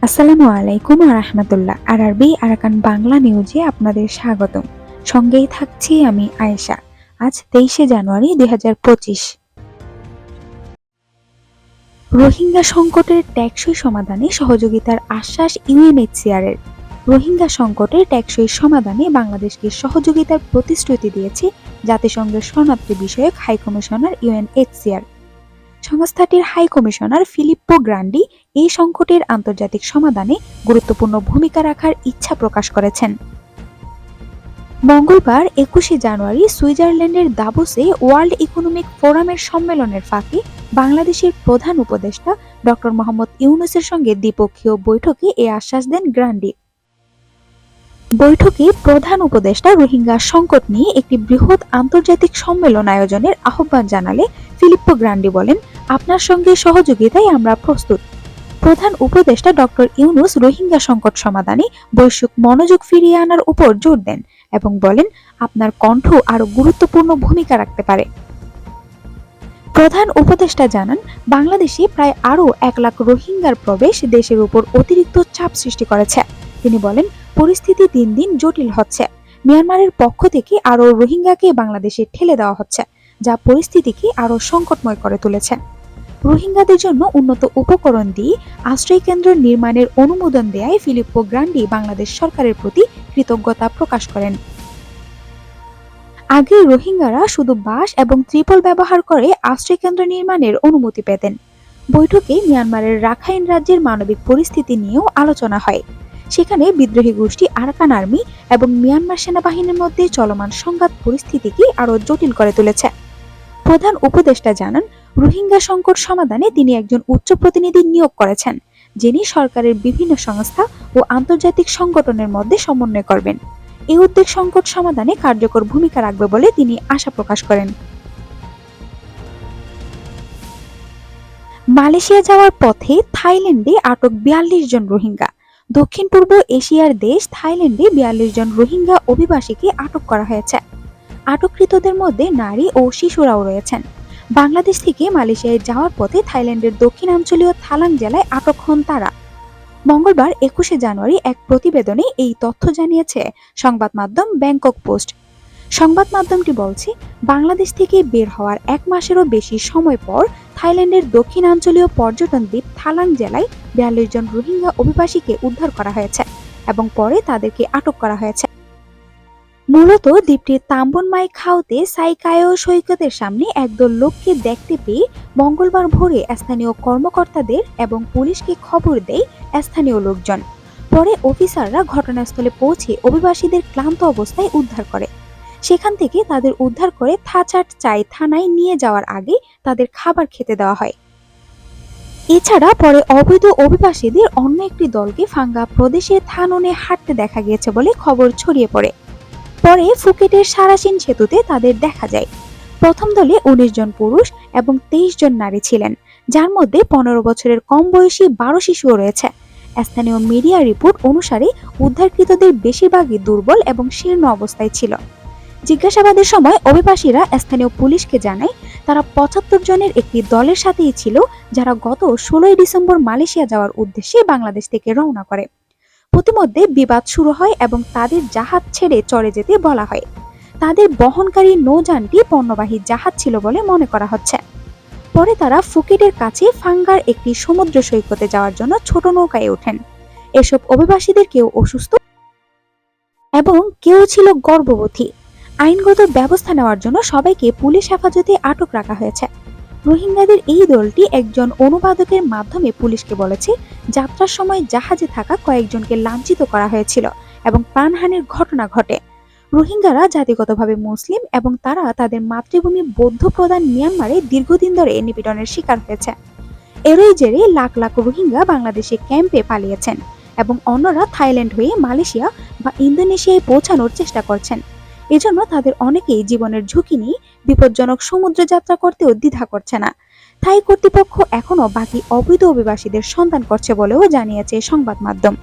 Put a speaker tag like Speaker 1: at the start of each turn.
Speaker 1: আসসালামু আলাইকুম রাহমাতুল্লাহ। আরআরবি আরাকান বাংলা নিউজে আপনাদের স্বাগতম। সঙ্গেই থাকছি আমি আয়েশা। আজ 23শে জানুয়ারি 2025। রোহিঙ্গা সংকটের টেকসই সমাধানে সহযোগিতার আশ্বাস ইউএনএইচসিআরের। রোহিঙ্গা সংকটের টেকসই সমাধানে বাংলাদেশকে সহযোগিতার প্রতিশ্রুতি দিয়েছে জাতিসংঘের শরণার্থী বিষয়ক হাই কমিশনার ইউএনএইচসিআর। সংস্থাটির হাই কমিশনার ফিলিপ্পো গ্রান্ডি এই সংকটের আন্তর্জাতিক সমাধানে গুরুত্বপূর্ণ ভূমিকা রাখার ইচ্ছা প্রকাশ করেছেন। মঙ্গলবার 21শে জানুয়ারি সুইজারল্যান্ডের দাভোসে ওয়ার্ল্ড ইকোনমিক ফোরামের সম্মেলনের ফাঁকে বাংলাদেশের প্রধান উপদেষ্টা ডক্টর মোহাম্মদ ইউনূসের সঙ্গে দ্বিপক্ষীয় বৈঠকে এ আশ্বাস দেন গ্রান্ডি। বৈঠকে প্রধান উপদেষ্টা রোহিঙ্গা সংকট নিয়ে একটি বৃহৎ আন্তর্জাতিক সম্মেলন আয়োজনের আহ্বান জানালে ফিলিপ্পো গ্রান্ডি বলেন, আপনার সঙ্গে সহযোগিতায় আমরা প্রস্তুত। প্রধান উপদেষ্টা ডক্টর ইউনূস রোহিঙ্গা সংকট সমাধানে বৈশ্বিক মনোযোগ ফিরিয়ে আনার উপর জোর দেন এবং বলেন, আপনার কণ্ঠ আরও গুরুত্বপূর্ণ ভূমিকা রাখতে পারে। প্রধান উপদেষ্টা জানান, বাংলাদেশে প্রায় আরও 1 লাখ রোহিঙ্গার প্রবেশ দেশের উপর অতিরিক্ত চাপ সৃষ্টি করেছে। তিনি বলেন, পরিস্থিতি দিন দিন জটিল হচ্ছে। মিয়ানমারের পক্ষ থেকে আরও রোহিঙ্গাকে বাংলাদেশে ঠেলে দেওয়া হচ্ছে, যা পরিস্থিতিকে আরও সংকটময় করে তুলেছে। রোহিঙ্গাদের জন্য উন্নত উপকরণ দিয়ে আশ্রয়কেন্দ্র নির্মাণের অনুমোদন দেয়ায় ফিলিপ্পো গ্রান্ডি বাংলাদেশ সরকারের প্রতি কৃতজ্ঞতা প্রকাশ করেন। আগে রোহিঙ্গারা শুধু বাঁশ এবং ত্রিপল ব্যবহার করে আশ্রয়কেন্দ্র নির্মাণের অনুমতি পেতেন। বৈঠকে মিয়ানমারের রাখাইন রাজ্যের মানবিক পরিস্থিতি নিয়েও আলোচনা হয়। সেখানে বিদ্রোহী গোষ্ঠী আরাকান আর্মি এবং মিয়ানমার সেনাবাহিনীর মধ্যে চলমান সংঘাত পরিস্থিতিকে আরও জটিল করে তুলেছে। প্রধান উপদেষ্টা জানান, রোহিঙ্গা সংকট সমাধানে তিনি একজন উচ্চ প্রতিনিধি নিয়োগ করেছেন, যিনি সরকারের বিভিন্ন সংস্থা ও আন্তর্জাতিক সংগঠনের মধ্যে সমন্বয় করবেন। এই উদ্যোগ সংকট সমাধানে কার্যকর ভূমিকা রাখবে বলে তিনি আশা প্রকাশ করেন। মালয়েশিয়া যাওয়ার পথে থাইল্যান্ডে আটক 42 জন রোহিঙ্গা। দক্ষিণ পূর্ব এশিয়ার দেশ থাইল্যান্ডে 42 জন রোহিঙ্গা অভিবাসীকে আটক করা হয়েছে। আটককৃতদের মধ্যে নারী ও শিশুরাও রয়েছেন। বাংলাদেশ থেকে মালয়েশিয়ায় যাওয়ার পথে থাইল্যান্ডের দক্ষিণাঞ্চলীয় থালাং জেলায় আটক হন তারা। মঙ্গলবার 21শে জানুয়ারি এক প্রতিবেদনে এই তথ্য জানিয়েছে সংবাদ মাধ্যম ব্যাংকক পোস্ট। সংবাদ মাধ্যমটি বলছে, বাংলাদেশ থেকে বের হওয়ার 1 মাসেরও বেশি সময় পর থাইল্যান্ডের দক্ষিণাঞ্চলীয় পর্যটন দ্বীপ থালাং জেলায় 42 জন রোহিঙ্গা অভিবাসীকে উদ্ধার করা হয়েছে এবং পরে তাদেরকে আটক করা হয়েছে। মূলত দ্বীপটির তাম্বনমাই খাওতে সাইকায়ো সৈকতের সামনে একদল লোককে দেখতে পেয়ে মঙ্গলবার ভোরে স্থানীয় কর্মকর্তাদের এবং পুলিশকে খবর দেয় স্থানীয় লোকজন। পরে অফিসাররা ঘটনাস্থলে পৌঁছে অভিবাসীদের ক্লান্ত অবস্থায় উদ্ধার করে। সেখান থেকে তাদের উদ্ধার করে থাচাট চাই থানায় নিয়ে যাওয়ার আগে তাদের খাবার খেতে দেওয়া হয়। এছাড়া পরে অবৈধ অভিবাসীদের অন্য একটি দলকে ফাঙ্গা প্রদেশের থাননে হাঁটতে দেখা গিয়েছে বলে খবর ছড়িয়ে পড়ে। পরে ফুকেটের সারাসিন সেতুতে তাদের দেখা যায়। প্রথম দলে 19 জন পুরুষ এবং 23 জন নারী ছিলেন, যার মধ্যে 15 বছরের কম বয়সী 12 শিশুও রয়েছে। স্থানীয় মিডিয়া রিপোর্ট অনুসারে উদ্ধারকৃতদের বেশিরভাগই দুর্বল এবং শীর্ণ অবস্থায় ছিল। জিজ্ঞাসাবাদের সময় অভিবাসীরা স্থানীয় পুলিশকে জানায়, তারা 75 জনের একটি দলের সাথেই ছিল, যারা গত 16 ডিসেম্বর মালয়েশিয়া যাওয়ার উদ্দেশ্যে বাংলাদেশ থেকে রওনা করে। প্রতিমধ্যে বিবাদ শুরু হয় এবং তাদের জাহাজ ছেড়ে চলে যেতে বলা হয়। তাদের বহনকারী নৌযানটি পণ্যবাহী জাহাজ ছিল বলে মনে করা হচ্ছে। পরে তারা ফুকেটের কাছে ফাঙ্গার একটি সমুদ্র সৈকতে যাওয়ার জন্য ছোট নৌকায় ওঠেন। এসব অভিবাসীদের কেউ অসুস্থ এবং কেউ ছিল গর্ভবতী। আইনগত ব্যবস্থা নেওয়ার জন্য সবাইকে পুলিশ হেফাজতে আটক রাখা হয়েছে। রোহিঙ্গাদের এই দলটি একজন অনুবাদকের মাধ্যমে পুলিশকে বলেছে, যাত্রার সময় জাহাজে থাকা কয়েকজনকে লাঞ্ছিত করা হয়েছিল এবং প্রাণহানির ঘটনা ঘটে। রোহিঙ্গারা জাতিগতভাবে মুসলিম এবং তারা তাদের মাতৃভূমি বৌদ্ধ প্রধান মিয়ানমারে দীর্ঘদিন ধরে নিপীড়নের শিকার হয়েছে। এরই জেরে লাখ লাখ রোহিঙ্গা বাংলাদেশে ক্যাম্পে পালিয়েছেন এবং অন্যরা থাইল্যান্ড হয়ে মালয়েশিয়া বা ইন্দোনেশিয়ায় পৌঁছানোর চেষ্টা করছেন। এজন্য তাদের অনেকেই জীবনের ঝুঁকি নিয়ে বিপজ্জনক সমুদ্র যাত্রা করতেও দ্বিধা করছে না। থাই কর্তৃপক্ষ এখনো বাকি অবৈধ অভিবাসীদের সন্ধান করছে বলেও জানিয়েছে সংবাদ মাধ্যম।